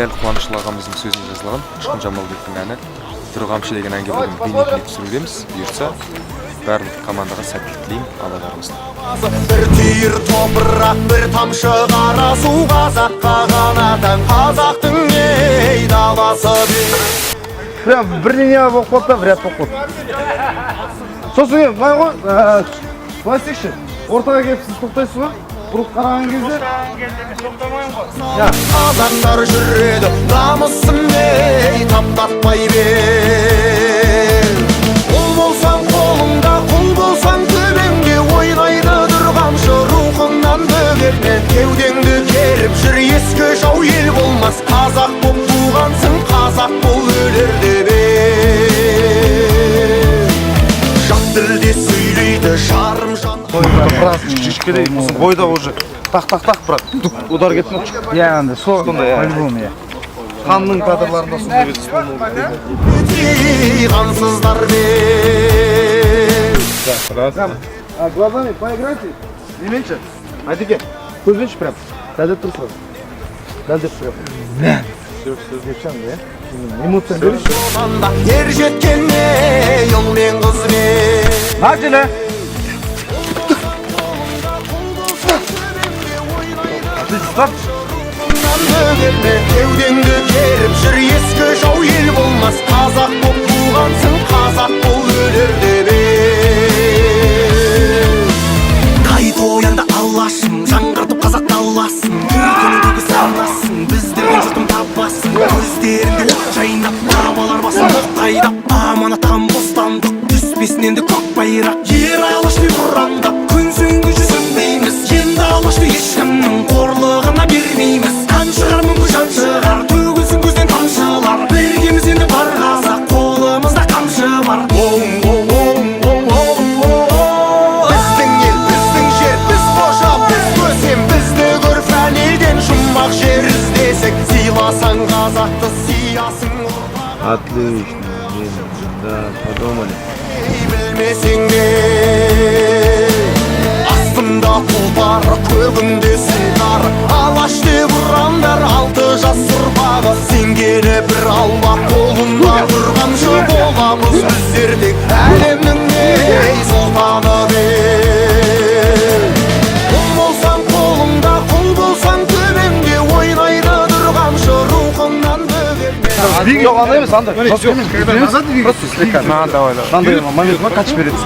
Біләл Қуанышлы ағамыздың сөзіне жазылған Ұшқын Жамалбектің әні Түрі қамшы деген әнге бүгін бейнеклип түсірудеміз. Бұйыртса барлық командаға сәттілік тілеймін. Алла жарылсын. Bir tüyür toprak, bir tamşı qara su Қазаққа қанатын Қазақтың ей даласы Прям бірдеңе болып қалды, бір рет болып қалды. Сосын былай ғой, былай істейікші. Ортаға келіп сіз тоқтайсыз ба? Бұрылып қараған кезде тоқтамайын ғой. Қазақтар жүреді, намысын ей таптатпай бер. Ұл болсаң қолыңда, құл болсаң төбеңде ойнайды тұрғамшы рухыңнан бөгерме. Кеудеңді керіп жүр ескі жау ел болмас. Қазақ боп туғансың, қазақ бол өлерде бер. Жат тілде сөйлейді жарым жан. Брат, кішкеде, бойда уже тақ, брат. Удар кетмек. Я, анда, сондай, по-любому, я. Ханның кадрларында сондай бет қансыздар бер. Раз. Глазами поиграйте. Неменше. Айдеке, көзбенші прям. Дәлдеп тұр сразу. Дәлдеп прям. Все, девчан, да? Эмоция береші. Ер жеткенне ұл мен қыз бер. Начали. Стоп. Кеудеңді керіп жүр ескі жау ел болмас. Қазақ боп туғансың, қазақ бол өлерде бер. Қайта оянды алашым, жаңғыртып қазақ даласын. Күні санасын, біздердің жұртым табасын. Көздерінде от жайнап, бабалар басын тоқтайдап. Аманатам бостандық, түспесін енді көк байрақ. Ер алашты ұрандап, күн сөңгі жүзім дейміз. Енді алашты ешкімнің қорлығына бермейміз. Қан шығар мүңгі жан шығар, төгілсін көзден тамшылар. Біргеміз енді бар қазақ, қолымызда қамшы бар. Біздің ел, біздің жер, біз қожа, біз көсем. Бізді көрфән елден жұмақ жер іздесек. Сыйласаң қазақты сиясың. Отлично, да, подумали. Білмесең де астында тұлпар, көгінде сыңдар. Алаш деп ұрандар, 6 жас ұрпағы. Сенгені бір алба қолында тұрғаншы боламыз біздер тек. Әлемнің ей сұлтаны бер. Құл болсаң қолыңда, құл болсаң төбеңде ойнайды тұрғаншы рухыңнан бөгерме. Жоқ, андай емес, андай. Просто слегка. Надо, давай. Момент, качып береді.